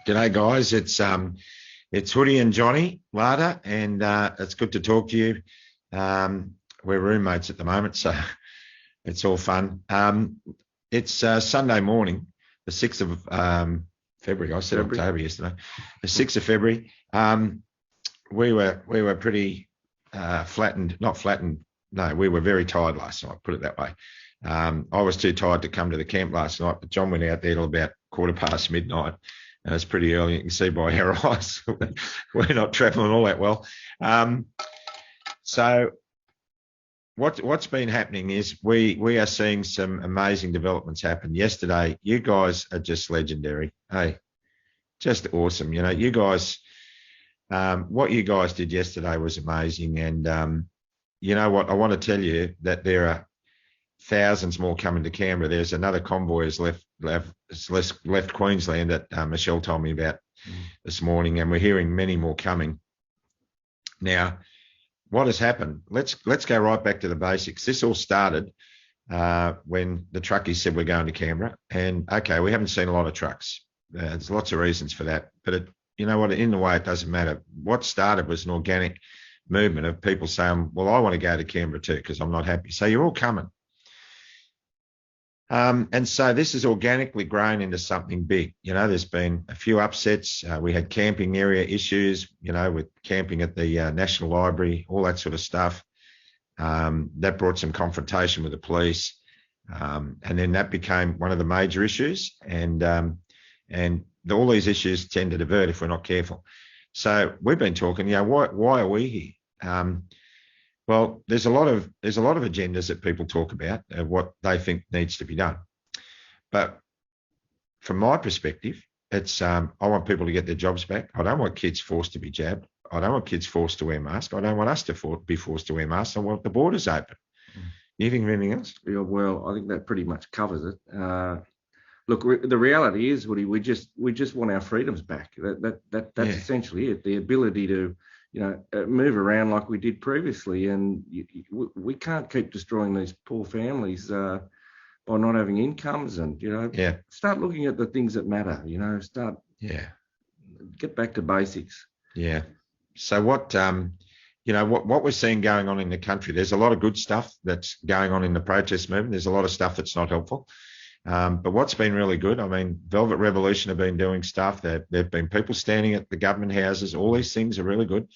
G'day, guys. It's Hoodie and Johnny Larter, and it's good to talk to you. We're roommates at the moment, so it's all fun. It's Sunday morning, the 6th of February. I said October yesterday. The 6th of February. We were pretty flattened, not flattened. No, we were very tired last night. Put it that way. I was too tired to come to the camp last night, but John went out there till about midnight. And it's pretty early. You can see by our eyes we're not travelling all that well. So what's been happening is we are seeing some amazing developments happen. Yesterday, you guys are just legendary. Hey, just awesome. You know, you guys, what you guys did yesterday was amazing. And you know what? I want to tell you that there are thousands more coming to Canberra. There's another convoy has left Queensland that Michelle told me about this morning, and we're hearing many more coming. Now, what has happened? Let's go right back to the basics. This all started when the truckies said we're going to Canberra, and okay, we haven't seen a lot of trucks. There's lots of reasons for that, but you know what? In a way, it doesn't matter. What started was an organic movement of people saying, "Well, I want to go to Canberra too because I'm not happy." So you're all coming. And so this has organically grown into something big. You know, there's been a few upsets. We had camping area issues, you know, with camping at the National Library, all that sort of stuff. That brought some confrontation with the police. And then that became one of the major issues. And all these issues tend to divert if we're not careful. So we've been talking, you know, why are we here? Well, there's a lot of agendas that people talk about of what they think needs to be done. But from my perspective, it's I want people to get their jobs back. I don't want kids forced to be jabbed. I don't want kids forced to wear masks. I don't want us to be forced to wear masks. I want the borders open. You think of anything else? Yeah, well, I think that pretty much covers it. Look, the reality is, Woody, we just want our freedoms back. That's essentially it. The ability to move around like we did previously, and we can't keep destroying these poor families by not having incomes, and start looking at the things that matter. Get back to basics. Yeah. So what we're seeing going on in the country, there's a lot of good stuff that's going on in the protest movement. There's a lot of stuff that's not helpful. But what's been really good, I mean, Velvet Revolution have been doing stuff. There've been people standing at the government houses. All these things are really good.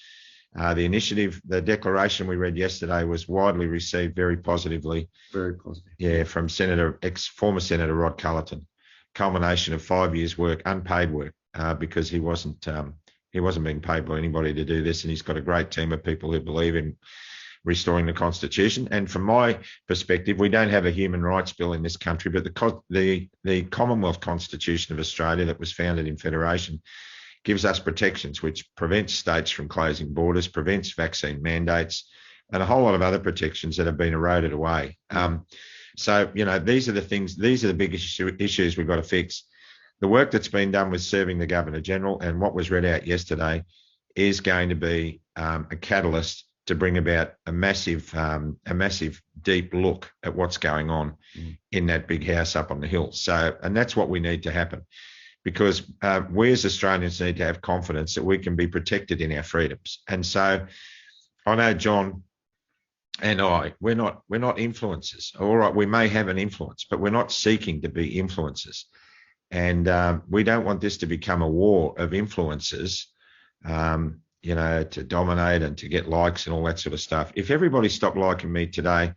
The initiative, the declaration we read yesterday was widely received very positively. Very positive. Yeah, from former Senator Rod Cullerton. Culmination of 5 years' work, unpaid work, because he wasn't being paid by anybody to do this, and he's got a great team of people who believe in restoring the Constitution. And from my perspective, we don't have a human rights bill in this country, but the Commonwealth Constitution of Australia that was founded in Federation gives us protections which prevents states from closing borders, prevents vaccine mandates, and a whole lot of other protections that have been eroded away. So, these are the things, these are the big issues we've got to fix. The work that's been done with serving the Governor-General and what was read out yesterday is going to be a catalyst to bring about a massive deep look at what's going on in that big house up on the hill. So, and that's what we need to happen, because we as Australians need to have confidence that we can be protected in our freedoms. And so I know John and we're not influencers. All right, we may have an influence, but we're not seeking to be influencers. And we don't want this to become a war of influencers, to dominate and to get likes and all that sort of stuff. If everybody stopped liking me today,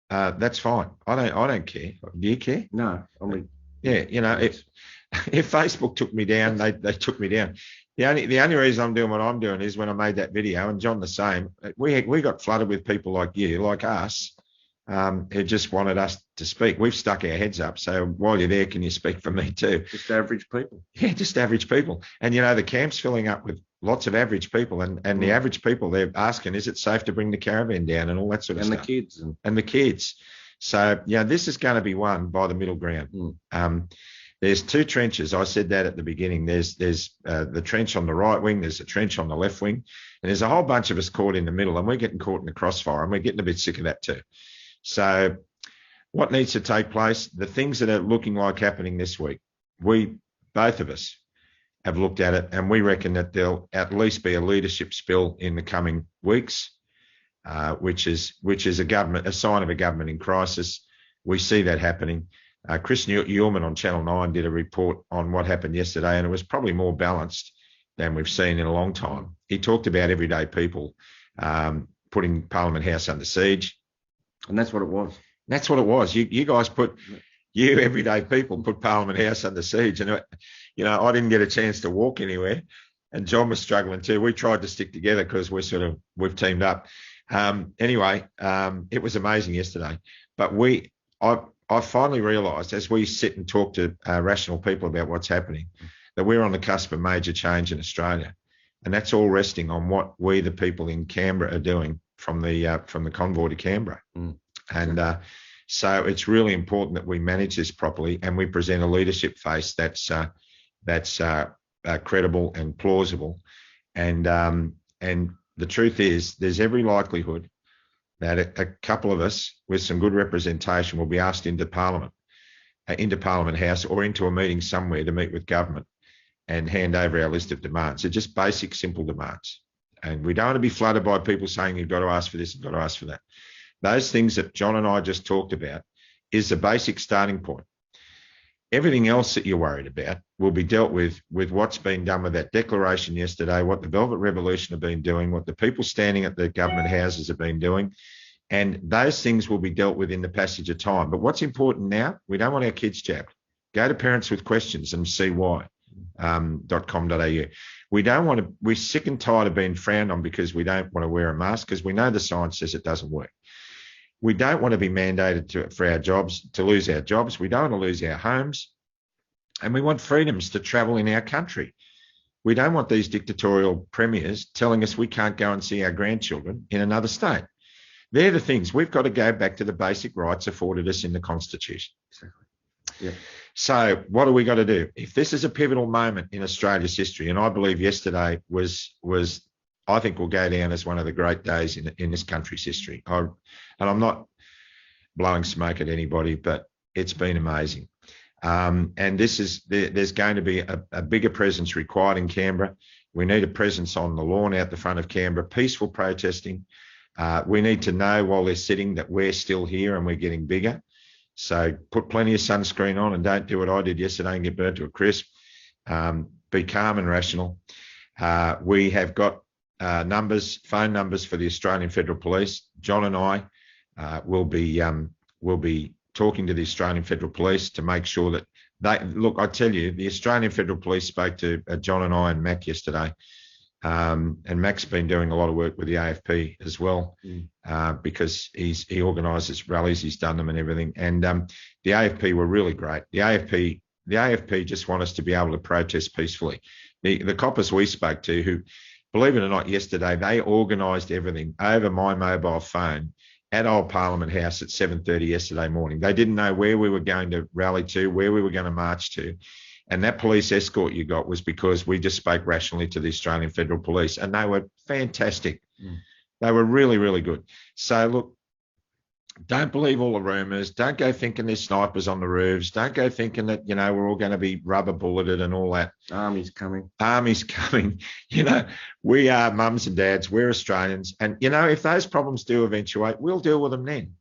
that's fine. I don't care. Do you care? No. I mean, if Facebook took me down, they took me down. The only reason I'm doing what I'm doing is when I made that video, and John the same, we got flooded with people like you, like us, who just wanted us to speak. We've stuck our heads up. So while you're there, can you speak for me too? Just average people. Yeah, just average people. And, the camp's filling up with lots of average people. And the average people, they're asking, is it safe to bring the caravan down and all that sort of stuff? And the kids. So, this is going to be won by the middle ground. There's two trenches. I said that at the beginning. There's the trench on the right wing. There's a trench on the left wing. And there's a whole bunch of us caught in the middle, and we're getting caught in the crossfire, and we're getting a bit sick of that too. So what needs to take place, the things that are looking like happening this week, both of us, have looked at it, and we reckon that there'll at least be a leadership spill in the coming weeks, which is a sign of a government in crisis. We see that happening. Chris Uhlmann on Channel 9 did a report on what happened yesterday, and it was probably more balanced than we've seen in a long time. He talked about everyday people putting Parliament House under siege. And that's what it was. That's what it was. You guys everyday people put Parliament House under siege. And, I didn't get a chance to walk anywhere, and John was struggling too. We tried to stick together because we've teamed up. Anyway, it was amazing yesterday. But I finally realised, as we sit and talk to rational people about what's happening, that we're on the cusp of major change in Australia. And that's all resting on what we, the people in Canberra, are doing from the Convoy to Canberra. And so it's really important that we manage this properly, and we present a leadership face that's credible and plausible. And the truth is, there's every likelihood that a couple of us with some good representation will be asked into Parliament House, or into a meeting somewhere to meet with government and hand over our list of demands. They're just basic, simple demands. And we don't want to be flooded by people saying you've got to ask for this, you've got to ask for that. Those things that John and I just talked about is the basic starting point. Everything else that you're worried about will be dealt with what's been done with that declaration yesterday, what the Velvet Revolution have been doing, what the people standing at the government houses have been doing. And those things will be dealt with in the passage of time. But what's important now, we don't want our kids jabbed. Go to parents with questions and see why. .com.au. We're sick and tired of being frowned on because we don't want to wear a mask, because we know the science says it doesn't work. We don't want to be mandated for our jobs, to lose our jobs. We don't want to lose our homes. And we want freedoms to travel in our country. We don't want these dictatorial premiers telling us we can't go and see our grandchildren in another state. They're the things. We've got to go back to the basic rights afforded us in the Constitution. Exactly. Yeah. So what do we got to do? If this is a pivotal moment in Australia's history, and I believe yesterday was I think will go down as one of the great days in this country's history. And I'm not blowing smoke at anybody, but it's been amazing. And there's going to be a bigger presence required in Canberra. We need a presence on the lawn out the front of Canberra, peaceful protesting. We need to know while they're sitting that we're still here and we're getting bigger. So put plenty of sunscreen on and don't do what I did yesterday and get burnt to a crisp. Be calm and rational. We have got phone numbers for the Australian Federal Police. John and I will be talking to the Australian Federal Police to make sure that I tell you, the Australian Federal Police spoke to John and I and Mac yesterday. And Mac's been doing a lot of work with the AFP as well, because he organises rallies, he's done them and everything. And the AFP were really great. The AFP just want us to be able to protest peacefully. The coppers we spoke to, who, believe it or not, yesterday they organised everything over my mobile phone at Old Parliament House at 7:30 yesterday morning. They didn't know where we were going to rally to, where we were going to march to. And that police escort you got was because we just spoke rationally to the Australian Federal Police, and they were fantastic. They were really, really good. So, look, don't believe all the rumours. Don't go thinking there's snipers on the roofs. Don't go thinking that, we're all going to be rubber bulleted and all that. Army's coming. We are mums and dads. We're Australians. And, if those problems do eventuate, we'll deal with them then.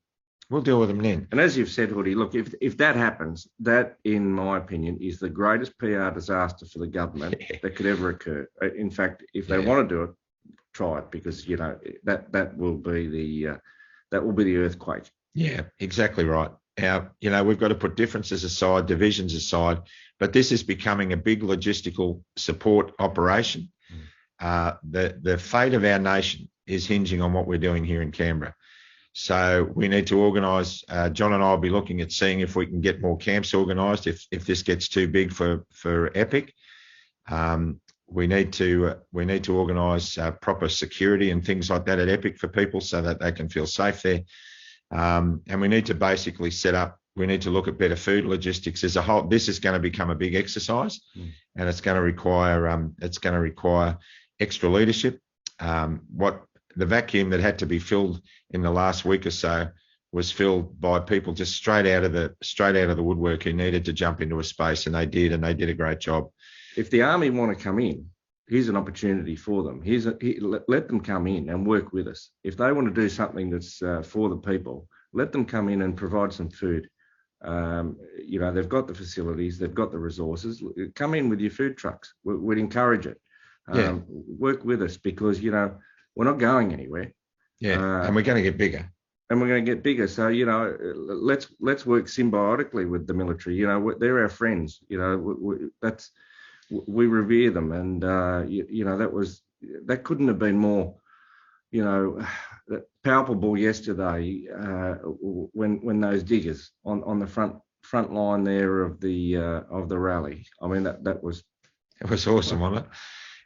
And as you've said, Hoodie, look, if that happens, that, in my opinion, is the greatest PR disaster for the government that could ever occur. In fact, if they want to do it, try it, because that will be the earthquake. Yeah, exactly right. Now, we've got to put differences aside, divisions aside, but this is becoming a big logistical support operation. The fate of our nation is hinging on what we're doing here in Canberra. So we need to organise. John and I will be looking at seeing if we can get more camps organised. If this gets too big for Epic, we need to organise proper security and things like that at Epic for people so that they can feel safe there. And we need to basically set up. We need to look at better food logistics as a whole. This is going to become a big exercise, and it's going to require extra leadership. The vacuum that had to be filled in the last week or so was filled by people just straight out of the woodwork who needed to jump into a space, and they did a great job. if the army want to come in, here's an opportunity for them. Let them come in and work with us. If they want to do something that's for the people, let them come in and provide some food. They've got the facilities, they've got the resources. Come in with your food trucks. We'd encourage it. Work with us, because we're not going anywhere. And we're going to get bigger. And we're going to get bigger. So let's work symbiotically with the military. They're our friends. We revere them, and that couldn't have been more palpable yesterday when those diggers on the front line there of the rally. I mean, it was awesome, wasn't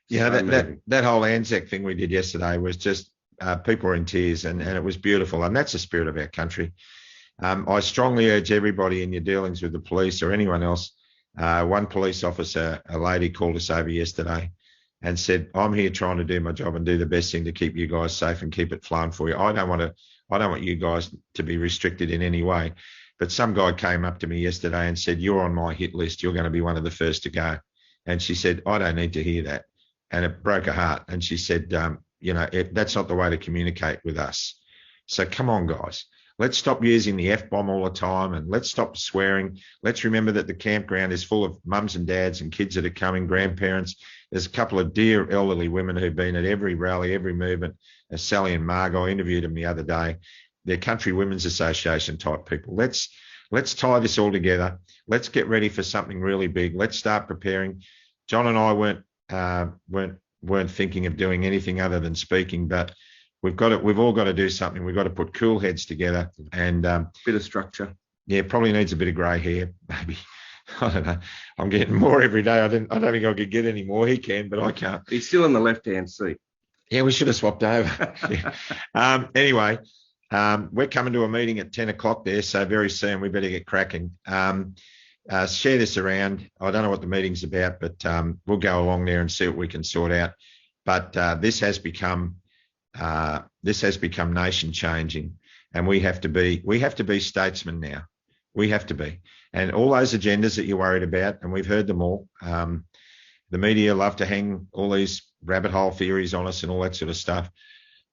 it? That whole Anzac thing we did yesterday was just people were in tears, and it was beautiful, and that's the spirit of our country. I strongly urge everybody in your dealings with the police or anyone else. One police officer, a lady, called us over yesterday and said, "I'm here trying to do my job and do the best thing to keep you guys safe and keep it flowing for you. I don't want you guys to be restricted in any way." But some guy came up to me yesterday and said, "You're on my hit list. You're going to be one of the first to go." And she said, "I don't need to hear that." And it broke her heart. And she said, that's not the way to communicate with us. So come on, guys. Let's stop using the F-bomb all the time, and let's stop swearing. Let's remember that the campground is full of mums and dads and kids that are coming, grandparents. There's a couple of dear elderly women who've been at every rally, every movement. Sally and Margot, I interviewed them the other day. They're Country Women's Association type people. Let's tie this all together. Let's get ready for something really big. Let's start preparing. John and I weren't thinking of doing anything other than speaking, but we've all got to do something. We've got to put cool heads together and bit of structure. Yeah, probably needs a bit of grey hair, maybe. I don't know. I'm getting more every day. I don't think I could get any more. He can, but I can't. He's still in the left-hand seat. Yeah, we should have swapped over. Anyway, we're coming to a meeting at 10 o'clock there, so very soon we better get cracking. Share this around. I don't know what the meeting's about, but we'll go along there and see what we can sort out. But this has become nation changing, and we have to be statesmen now. We have to be. And all those agendas that you're worried about, and we've heard them all. The media love to hang all these rabbit hole theories on us and all that sort of stuff.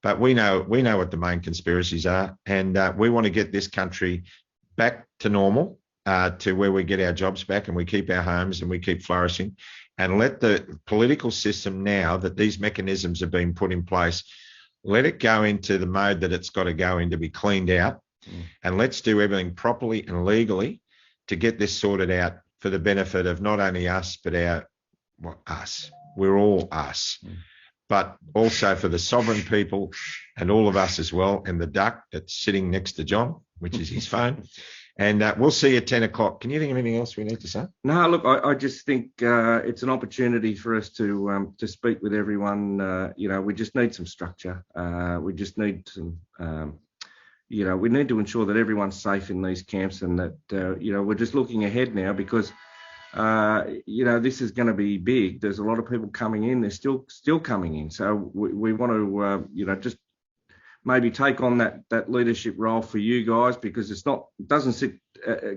But we know what the main conspiracies are, and we want to get this country back to normal, to where we get our jobs back and we keep our homes and we keep flourishing, and let the political system, now that these mechanisms have been put in place, let it go into the mode that it's got to go in to be cleaned out. And let's do everything properly and legally to get this sorted out for the benefit of not only us, but us. We're all us. But also for the sovereign people and all of us as well, and the duck that's sitting next to John, which is his phone. And we'll see you at 10 o'clock. Can you think of anything else we need to say? No, look, I just think it's an opportunity for us to speak with everyone. We just need some structure. We just need some, we need to ensure that everyone's safe in these camps, and that, we're just looking ahead now, because, this is going to be big. There's a lot of people coming in. They're still coming in. So we want to, just maybe take on that leadership role for you guys, because it doesn't sit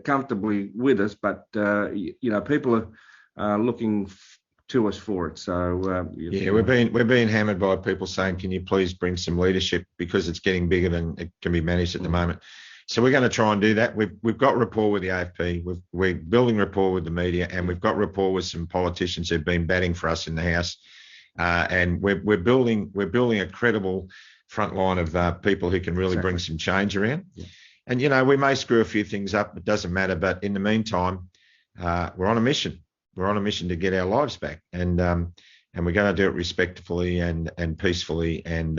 comfortably with us, but people are looking to us for it. So we're being hammered by people saying, can you please bring some leadership, because it's getting bigger than it can be managed at the moment. So we're going to try and do that. We've got rapport with the AFP. We're building rapport with the media, and we've got rapport with some politicians who've been batting for us in the House. And we're building a credible front line of people who can really bring some change around. Yeah. And, we may screw a few things up. It doesn't matter. But in the meantime, we're on a mission. We're on a mission to get our lives back. And we're going to do it respectfully and peacefully. And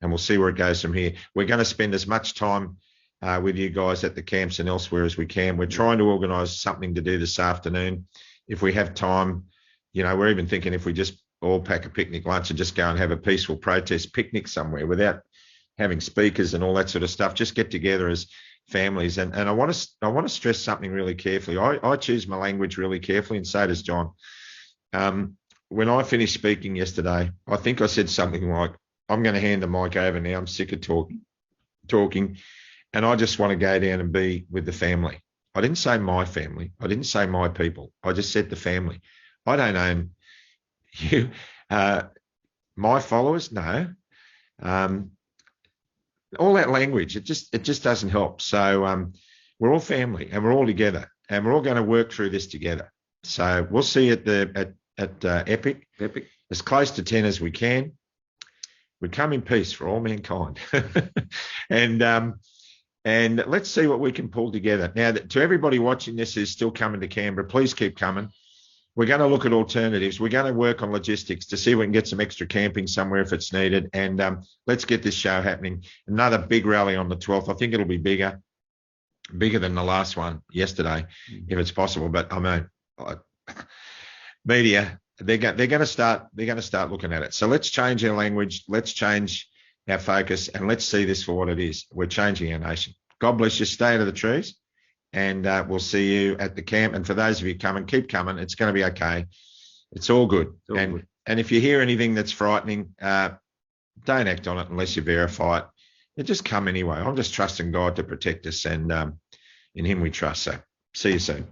we'll see where it goes from here. We're going to spend as much time with you guys at the camps and elsewhere as we can. We're trying to organise something to do this afternoon. If we have time, we're even thinking if we just all pack a picnic lunch and just go and have a peaceful protest picnic somewhere without having speakers and all that sort of stuff, just get together as families. And I want to stress something really carefully. I choose my language really carefully, and so does John. When I finished speaking yesterday, I think I said something like, I'm going to hand the mic over now. I'm sick of talking. And I just want to go down and be with the family. I didn't say my family. I didn't say my people. I just said the family. I don't own you. My followers, no. All that language, it just doesn't help. So we're all family and we're all together and we're all going to work through this together. So we'll see at Epic. As close to 10 as we can. We come in peace for all mankind. And let's see what we can pull together. Now, to everybody watching this who's still coming to Canberra, please keep coming. We're going to look at alternatives. We're going to work on logistics to see if we can get some extra camping somewhere if it's needed. And let's get this show happening. Another big rally on the 12th. I think it'll be bigger than the last one yesterday, if it's possible. But I mean, media, they're going to start looking at it. So let's change our language. Let's change our focus, and let's see this for what it is. We're changing our nation. God bless you. Stay out of the trees. And we'll see you at the camp. And for those of you coming, keep coming. It's going to be okay. It's all good. And if you hear anything that's frightening, don't act on it unless you verify it. You just come anyway. I'm just trusting God to protect us, and in Him we trust. So see you soon.